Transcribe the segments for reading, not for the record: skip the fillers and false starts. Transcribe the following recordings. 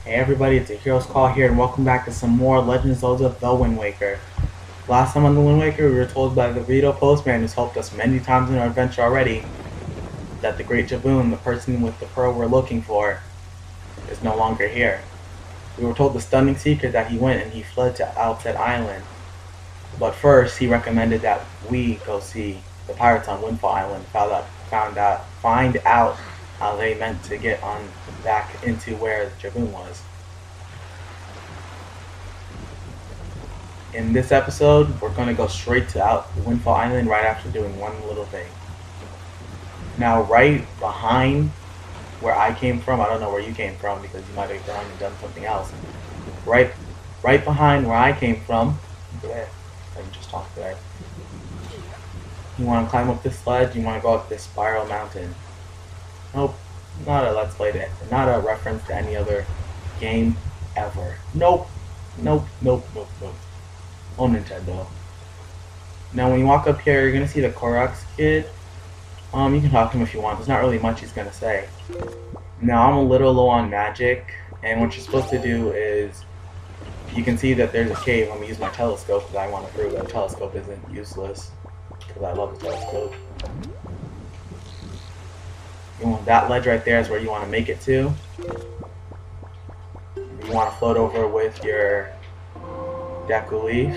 Hey everybody, it's a Hero's Call here, and welcome back to some more Legend of Zelda: The Wind Waker. Last time on The Wind Waker, we were told by the postman, who's helped us many times in our adventure already, that the Great Jaboon, the person with the pearl we're looking for, is no longer here. We were told the stunning secret that he went and he fled to Outset Island. But first, he recommended that we go see the pirates on Windfall Island, find out how they meant to get on back into where the Jaboon was. In this episode, we're going to go straight to Windfall Island right after doing one little thing. Now, right behind where I came from, I don't know where you came from because you might have gone and done something else. Right behind where I came from, there, I just talked there. You want to climb up this ledge, you want to go up this spiral mountain. Nope, not a Let's Play, not a reference to any other game ever. Nope. Oh, Nintendo. Now, when you walk up here, you're gonna see the Korok's kid. You can talk to him if you want. There's not really much he's gonna say. Now, I'm a little low on magic, and what you're supposed to do is, you can see that there's a cave. I'm gonna use my telescope because I want to prove that a telescope isn't useless. Because I love the telescope. That ledge right there is where you want to make it to. You want to float over with your Deku Leaf.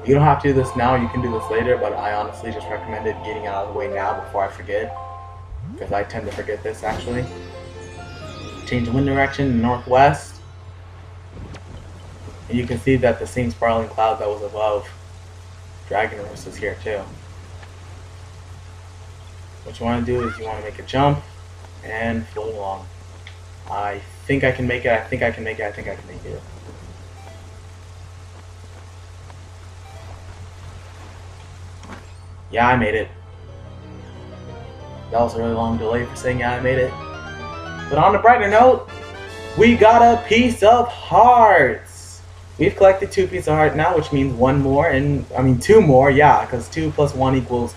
You don't have to do this now, you can do this later, but I honestly just recommended getting out of the way now before I forget. Because I tend to forget this actually. Change the wind direction, northwest. And you can see that the same spiraling cloud that was above Dragon Roost is here too. What you want to do is you want to make a jump and float along. I think I can make it, I think I can make it. Yeah, I made it. That was a really long delay for saying yeah, I made it. But on a brighter note, we got a piece of hearts. We've collected 2 pieces of heart now, which means 1 more, and I mean 2 more, yeah, because 2 plus 1 equals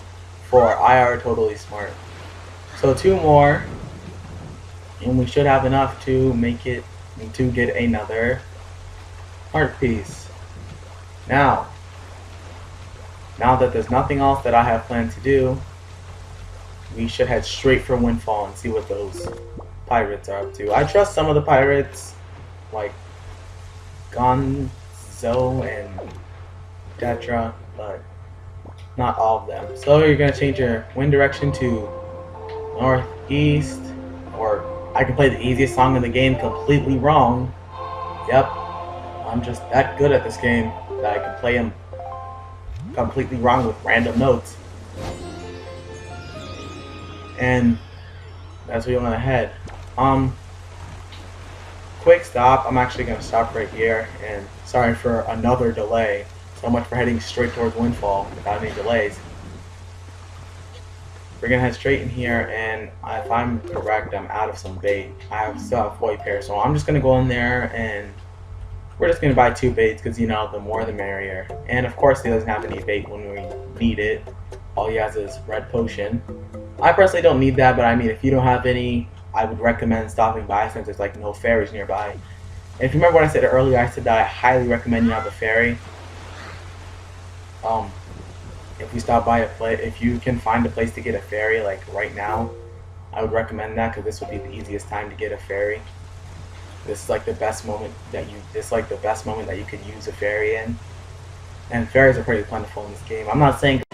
4. I are totally smart. So 2 more, and we should have enough to make it, to get another heart piece. Now that there's nothing else that I have planned to do, we should head straight for Windfall and see what those pirates are up to. I trust some of the pirates, like Gonzo and Tetra, but not all of them. So you're going to change your wind direction to northeast, or I can play the easiest song in the game completely wrong. Yep, I'm just that good at this game that I can play them completely wrong with random notes. And that's where you want to head. Quick stop. I'm actually going to stop right here, and sorry for another delay. So much for heading straight towards Windfall without any delays. We're going to head straight in here, and if I'm correct, I'm out of some bait. I still have 40 pairs, so I'm just going to go in there and we're just going to buy 2 baits because, you know, the more the merrier. And of course he doesn't have any bait when we need it. All he has is red potion. I personally don't need that, but I mean, if you don't have any, I would recommend stopping by since there's like no ferries nearby. And if you remember what I said earlier, I said that I highly recommend you have a ferry. If we stop by if you can find a place to get a ferry like right now, I would recommend that because this would be the easiest time to get a ferry. This is like the best moment that you could use a ferry in. And ferries are pretty plentiful in this game. I'm not saying,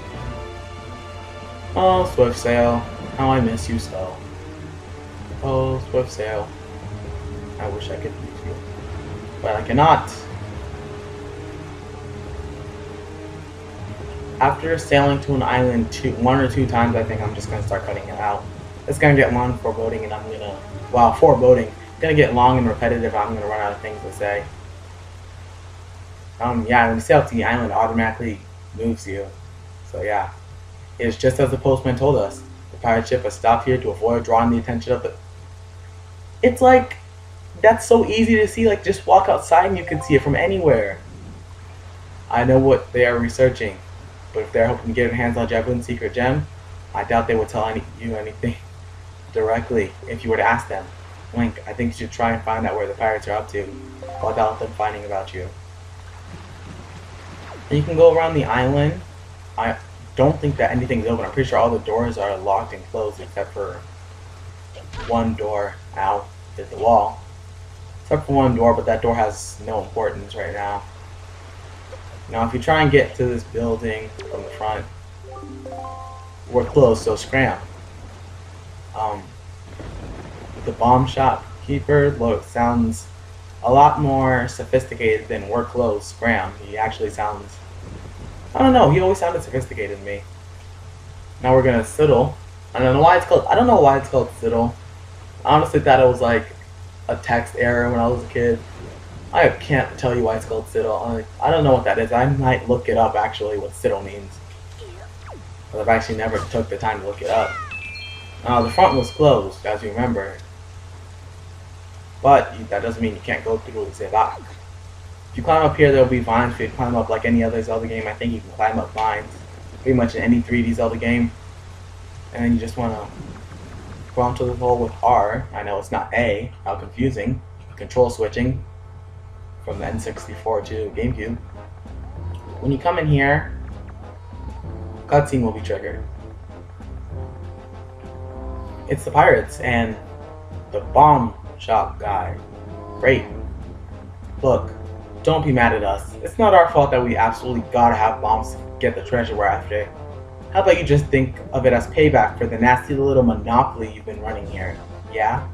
oh, Swift Sail, how I miss you so. Oh, Swift Sail, I wish I could use you, but I cannot. After sailing to an island 1 or 2 times, I think I'm just going to start cutting it out. It's going to get long foreboding, and I'm going to, well, foreboding. It's going to get long and repetitive. I'm going to run out of things to say. Yeah, when you sail to the island, it automatically moves you. So yeah, it's just as the postman told us. The pirate ship has stopped here to avoid drawing the attention of the... It's like, that's so easy to see. Like, just walk outside and you can see it from anywhere. I know what they are researching, but if they're hoping to get their hands on Jaboon's secret gem, I doubt they would tell you anything directly if you were to ask them. Link, I think you should try and find out where the pirates are up to without them finding about you. And you can go around the island. I don't think that anything's open. I'm pretty sure all the doors are locked and closed except for one door. Ow, hit the wall. Except for one door, but that door has no importance right now. Now, if you try and get to this building from the front, we're closed, so scram. The bomb shopkeeper sounds a lot more sophisticated than we're closed, scram. He actually sounds, I don't know, he always sounded sophisticated to me. Now we're gonna Siddle. I don't know why it's called Siddle. I honestly thought it was like a text error when I was a kid. I can't tell you why it's called Siddle. I don't know what that is. I might look it up actually, what Siddle means. But I've actually never took the time to look it up. The front was closed, as you remember. But that doesn't mean you can't go through the Zelda. If you climb up here, there will be vines. If you climb up like any other Zelda game, I think you can climb up vines. Pretty much in any 3D Zelda game. And then you just want to go onto the hole with R. I know it's not A. How confusing. Control switching from the N64 to GameCube. When you come in here, cutscene will be triggered. It's the pirates and the bomb shop guy. Great. Look, don't be mad at us. It's not our fault that we absolutely gotta have bombs to get the treasure we're after. How about you just think of it as payback for the nasty little monopoly you've been running here, yeah?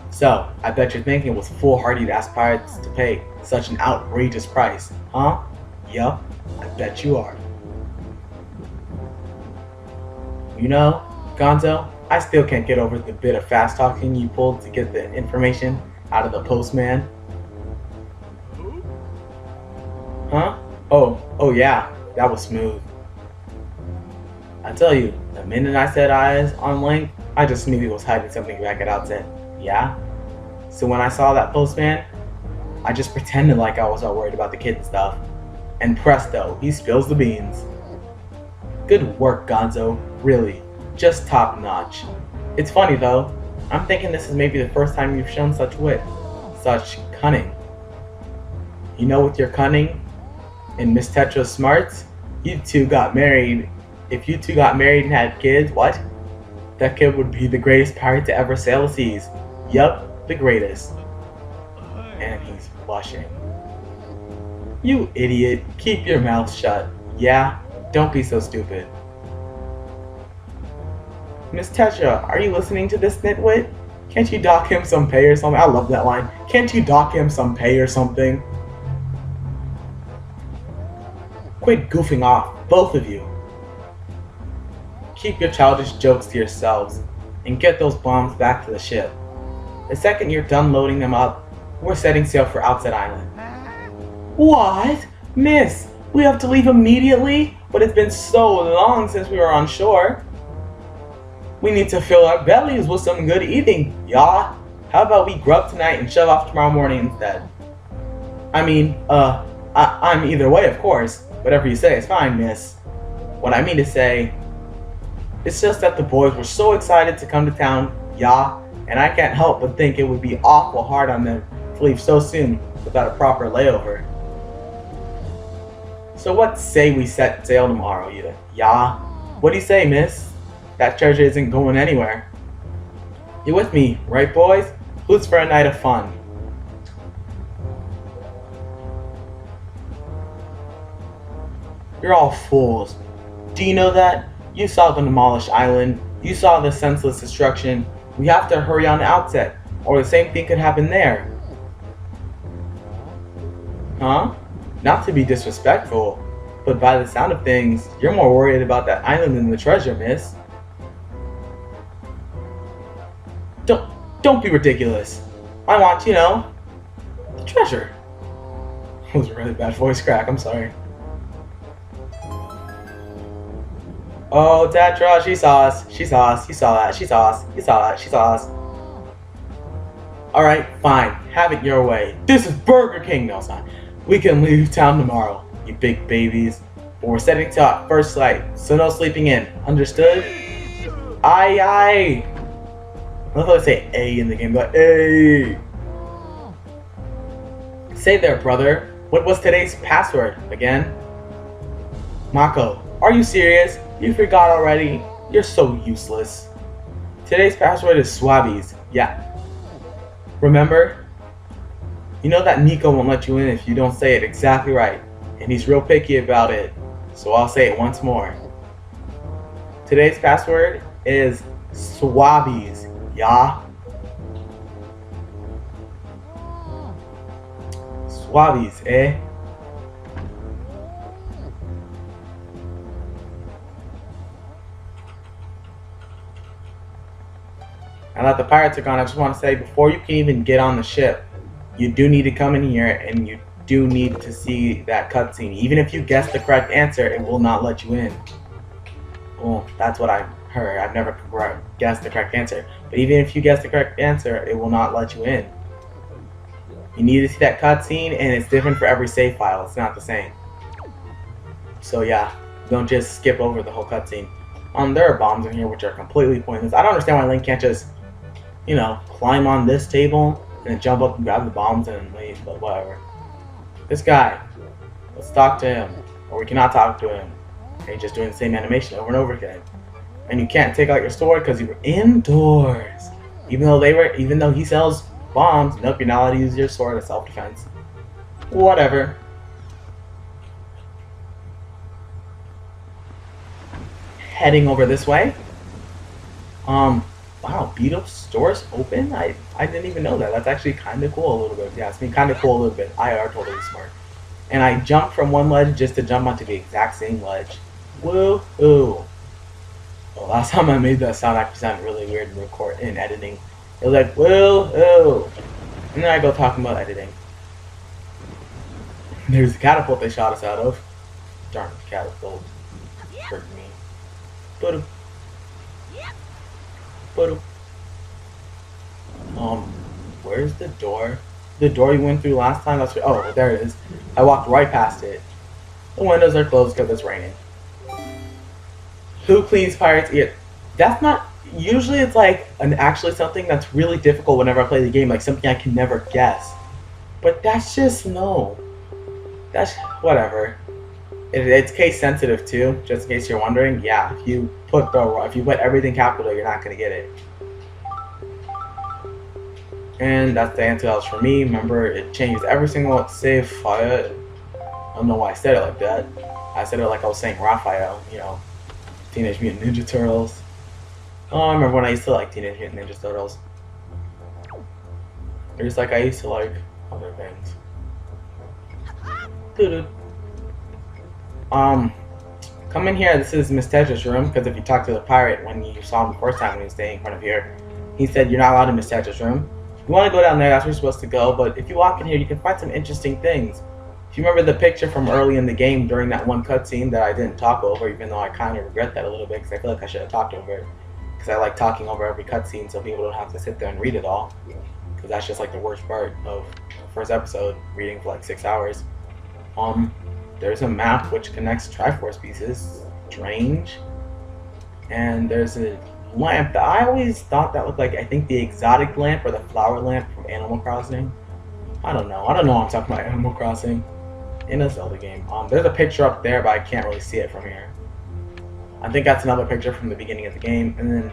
So, I bet you're thinking it was foolhardy to ask pirates to pay such an outrageous price, huh? Yup, I bet you are. You know, Gonzo, I still can't get over the bit of fast talking you pulled to get the information out of the postman. Huh? Oh yeah, that was smooth. I tell you, the minute I set eyes on Link, I just knew he was hiding something back at outset. Yeah? So when I saw that postman, I just pretended like I was all worried about the kid and stuff. And presto, he spills the beans. Good work, Gonzo. Really. Just top notch. It's funny though, I'm thinking this is maybe the first time you've shown such wit. Such cunning. You know, with your cunning and Miss Tetra's smarts, you two got married. If you two got married and had kids, what? That kid would be the greatest pirate to ever sail the seas. Yup, the greatest. And he's blushing. You idiot, keep your mouth shut. Yeah? Don't be so stupid. Miss Tetra, are you listening to this nitwit? Can't you dock him some pay or something? I love that line. Can't you dock him some pay or something? Quit goofing off, both of you. Keep your childish jokes to yourselves, and get those bombs back to the ship. The second you're done loading them up, we're setting sail for Outset Island. What? Miss, we have to leave immediately? But it's been so long since we were on shore. We need to fill our bellies with some good eating, y'all. How about we grub tonight and shove off tomorrow morning instead? I mean, I'm either way, of course. Whatever you say is fine, miss. What I mean to say, it's just that the boys were so excited to come to town, yeah, and I can't help but think it would be awful hard on them to leave so soon without a proper layover. So what say we set sail tomorrow, yeah? What do you say, miss? That treasure isn't going anywhere. You with me, right boys? Who's for a night of fun? You're all fools. Do you know that? You saw the demolished island. You saw the senseless destruction. We have to hurry on the outset, or the same thing could happen there. Huh? Not to be disrespectful, but by the sound of things, you're more worried about that island than the treasure, miss. Don't be ridiculous. I want, you know, the treasure. That was a really bad voice crack, I'm sorry. Oh, Tetra, she saw us. She saw us. You saw that. She saw us. You saw that. She saw us. Alright, fine. Have it your way. This is Burger King, no sign. We can leave town tomorrow, you big babies. But we're setting sail at first light, so no sleeping in. Understood? Aye, aye. I love how they say A in the game. Like, A! Say there, brother. What was today's password again? Mako, are you serious? You forgot already? You're so useless. Today's password is Swabbies. Yeah. Remember? You know that Nico won't let you in if you don't say it exactly right. And he's real picky about it. So I'll say it once more. Today's password is Swabbies. Yeah? Swabbies, eh? Now that the pirates are gone, I just want to say, before you can even get on the ship, you do need to come in here and you do need to see that cutscene. Even if you guess the correct answer, it will not let you in. Well, that's what I heard. I've never guessed the correct answer. But even if you guess the correct answer, it will not let you in. You need to see that cutscene, and it's different for every save file. It's not the same. So yeah, don't just skip over the whole cutscene. There are bombs in here which are completely pointless. I don't understand why Link can't just, you know, climb on this table and then jump up and grab the bombs and leave, but whatever. This guy, let's talk to him. Or we cannot talk to him. And he's just doing the same animation over and over again. And you can't take out your sword because you were indoors. Even though he sells bombs, nope, you're not allowed to use your sword as self-defense. Whatever. Heading over this way. Wow, beat up stores open? I didn't even know that. That's actually kind of cool a little bit. Yeah, it's been kind of cool a little bit. IR totally smart. And I jumped from one ledge just to jump onto the exact same ledge. Woo-hoo. Well, last time I made that sound actually sounded really weird in editing. It was like, woo-hoo. And then I go talking about editing. There's the catapult they shot us out of. Darn catapult. Hurt me. Boom. Boom. Where's the door? The door you went through last time? Oh, there it is. I walked right past it. The windows are closed because it's raining. Who cleans pirates' ears? That's not... Usually it's like actually something that's really difficult whenever I play the game. Like something I can never guess. But that's just... No. That's... Whatever. It's case sensitive too, just in case you're wondering. Yeah, if you put everything capital, you're not gonna get it. And that's the answer that was for me. Remember, it changes every single save file. I don't know why I said it like that. I said it like I was saying Raphael, you know, Teenage Mutant Ninja Turtles. Oh, I remember when I used to like Teenage Mutant Ninja Turtles. Or just like I used to like other things. Doo-doo. Come in here. This is Miss Tetra's room, because if you talk to the pirate when you saw him the first time when he was staying in front of here, he said you're not allowed in Miss Tetra's room. If you want to go down there, that's where you're supposed to go, but if you walk in here, you can find some interesting things. If you remember the picture from early in the game during that one cutscene that I didn't talk over, even though I kind of regret that a little bit, because I feel like I should have talked over it, because I like talking over every cutscene so people don't have to sit there and read it all, because that's just like the worst part of the first episode, reading for like 6 hours. There's a map which connects Triforce pieces, strange, and there's a lamp that I always thought that looked like, I think, the exotic lamp or the flower lamp from Animal Crossing. I don't know I'm talking about Animal Crossing in a Zelda game. There's a picture up there, but I can't really see it from here. I think that's another picture from the beginning of the game, and then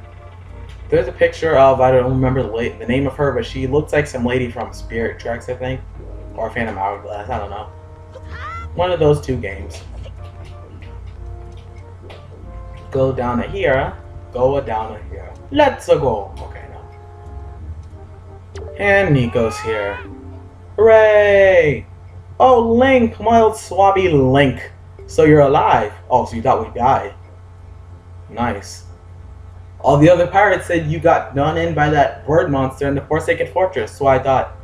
there's a picture of, I don't remember the name of her, but she looks like some lady from Spirit Tracks, I think, or Phantom Hourglass, I don't know. One of those two games. Go down to here. Go down to here. Let's go. Okay, no. And Nico's here. Hooray! Oh, Link, my old swabby Link. So you're alive. Oh, so you thought we died. Nice. All the other pirates said you got done in by that bird monster in the Forsaken Fortress, so I thought,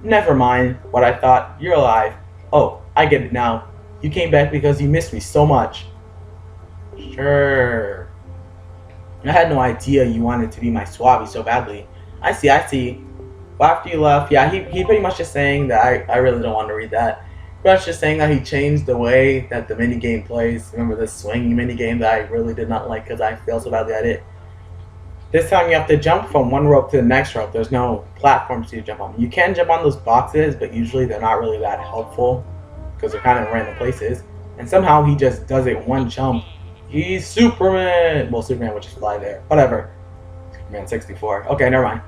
never mind what I thought. You're alive. Oh, I get it now. You came back because you missed me so much. Sure. I had no idea you wanted to be my swabby so badly. I see. Well, after you left, yeah, he pretty much just saying that I really don't want to read that. Pretty much just saying that he changed the way that the minigame plays. Remember the swinging minigame that I really did not like because I failed so badly at it? This time you have to jump from one rope to the next rope. There's no platforms to jump on. You can jump on those boxes, but usually they're not really that helpful because they're kind of random places. And somehow he just does it one jump. He's Superman. Well, Superman would just fly there. Whatever. Superman 64. Okay, never mind.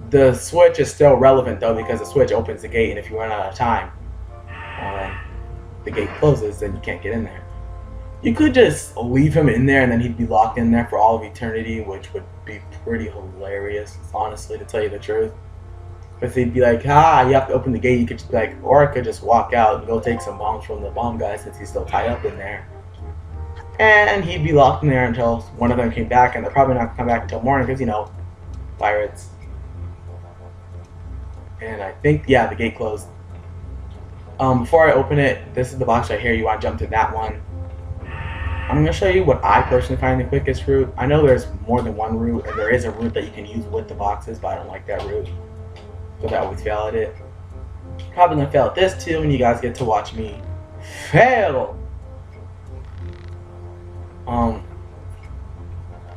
The switch is still relevant though because the switch opens the gate, and if you run out of time, the gate closes, then you can't get in there. You could just leave him in there and then he'd be locked in there for all of eternity, which would be pretty hilarious, honestly, to tell you the truth. Because he'd be like, you have to open the gate. You could just be like, or I could just walk out and go take some bombs from the bomb guy since he's still tied up in there. And he'd be locked in there until one of them came back, and they're probably not going to come back until morning because, you know, pirates. And I think, yeah, the gate closed. Before I open it, this is the box right here. You want to jump to that one. I'm going to show you what I personally find the quickest route. I know there's more than one route, and there is a route that you can use with the boxes, but I don't like that route because I always fail at it. Probably going to fail at this too, and you guys get to watch me fail.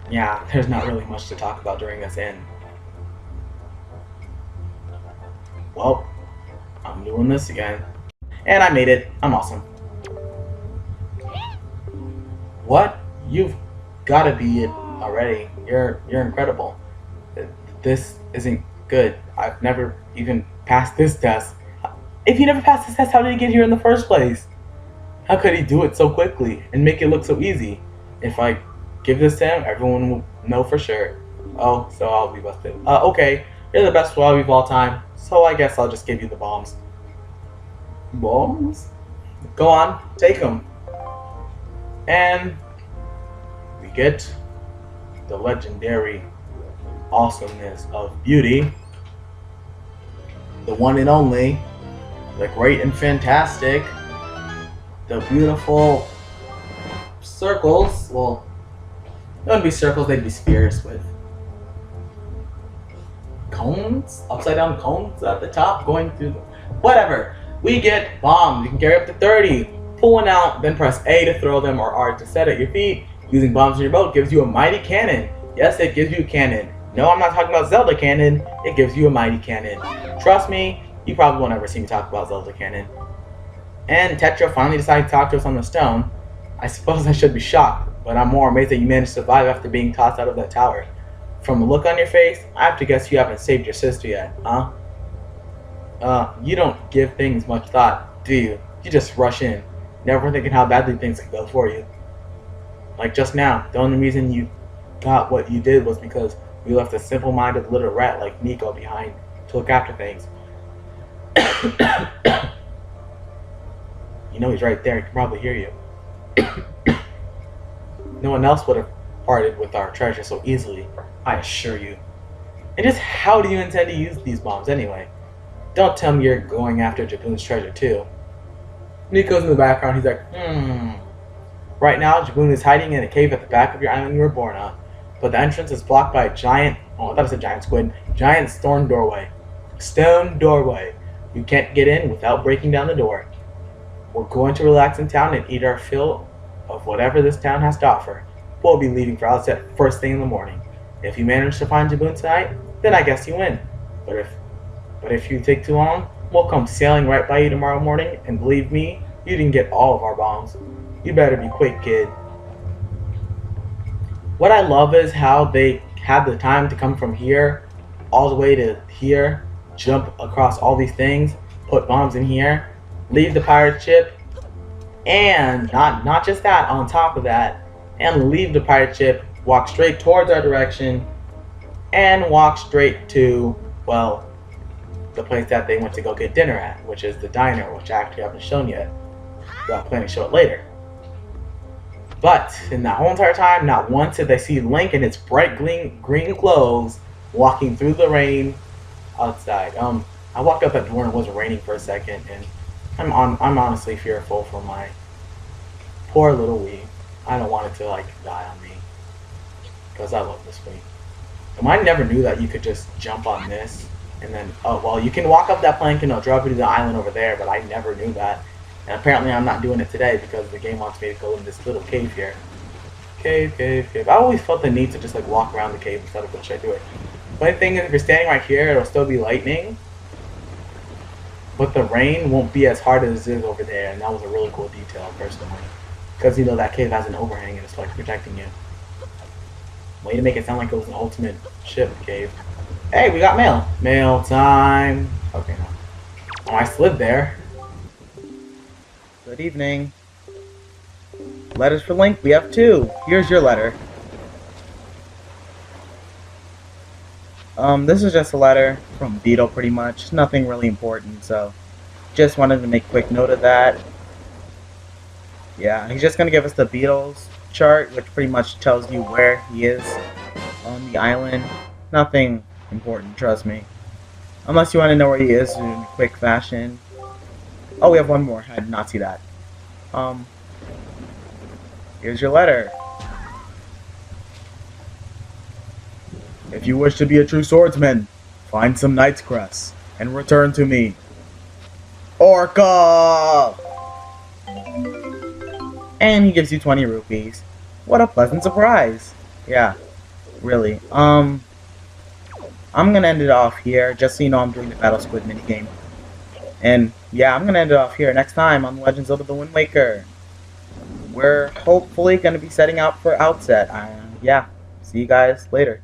Yeah, there's not really much to talk about during this end. Well, I'm doing this again. And I made it. I'm awesome. What? You've got to be it already. You're incredible. This isn't good. I've never even passed this test. If you never passed this test, how did he get here in the first place? How could he do it so quickly and make it look so easy? If I give this to him, everyone will know for sure. Oh, so I'll be busted. Okay, you're the best Wallaby of all time, so I guess I'll just give you the bombs. Bombs? Go on, take them. And we get the legendary awesomeness of beauty, the one and only, the great and fantastic, the beautiful circles. Well, they wouldn't be circles, they'd be spheres with cones, upside down cones at the top going through the, whatever. We get bombs. You can carry up to 30. Pull one out, then press A to throw them or R to set at your feet. Using bombs in your boat gives you a mighty cannon. Yes, it gives you a cannon. No, I'm not talking about Zelda cannon. It gives you a mighty cannon. Trust me, you probably won't ever see me talk about Zelda cannon. And Tetra finally decided to talk to us on the stone. I suppose I should be shocked, but I'm more amazed that you managed to survive after being tossed out of that tower. From the look on your face, I have to guess you haven't saved your sister yet, huh? You don't give things much thought, do you? You just rush in, never thinking how badly things could go for you. Like just now, the only reason you got what you did was because you left a simple-minded little rat like Nico behind to look after things. You know he's right there, he can probably hear you. No one else would have parted with our treasure so easily, I assure you. And just how do you intend to use these bombs anyway? Don't tell me you're going after Jaboon's treasure too. Nico's in the background, he's like, Right now, Jaboon is hiding in a cave at the back of your island you were born on. But the entrance is blocked by a giant, I thought it was a giant squid, giant stone doorway. Stone doorway. You can't get in without breaking down the door. We're going to relax in town and eat our fill of whatever this town has to offer. We'll be leaving for Outset first thing in the morning. If you manage to find Jaboon tonight, then I guess you win. But if you take too long, we'll come sailing right by you tomorrow morning, and believe me, you didn't get all of our bombs. You better be quick, kid. What I love is how they had the time to come from here all the way to here, jump across all these things, put bombs in here, leave the pirate ship, and not just that, on top of that, and leave the pirate ship, walk straight towards our direction, and walk straight to, well, the place that they went to go get dinner at, which is the diner, which I actually haven't shown yet. I'm planning to show it later. But in that whole entire time, not once did they see Link in its bright green clothes walking through the rain outside. I walked up that door and it wasn't raining for a second, and I'm honestly fearful for my poor little Wii. I don't want it to like die on me because I love this Wii. And I never knew that you could just jump on this and then, oh well, you can walk up that plank and it'll drop you to the island over there, but I never knew that. And apparently I'm not doing it today because the game wants me to go in this little cave here. Cave. I always felt the need to just like walk around the cave instead of go straight through it. But the thing is, if you're standing right here, it'll still be lightning, but the rain won't be as hard as it is over there, and that was a really cool detail, personally. Because, you know, that cave has an overhang and it's like protecting you. Way to make it sound like it was an ultimate ship cave. Hey, we got mail. Mail time. Okay, no. Oh, I slid there. Good evening. Letters for Link, we have 2. Here's your letter. This is just a letter from Beetle, pretty much. Nothing really important, so just wanted to make a quick note of that. Yeah, he's just gonna give us the Beetle's chart, which pretty much tells you where he is on the island. Nothing important, trust me. Unless you want to know where he is in a quick fashion. Oh, we have one more. I did not see that. Here's your letter. If you wish to be a true swordsman, find some knight's crest and return to me. Orca! And he gives you 20 rupees. What a pleasant surprise. Yeah, really. I'm gonna end it off here, just so you know I'm doing the Battle Squid minigame. And yeah, I'm gonna end it off here. Next time on Legend of Zelda the Wind Waker, we're hopefully gonna be setting out for Outset. Yeah, see you guys later.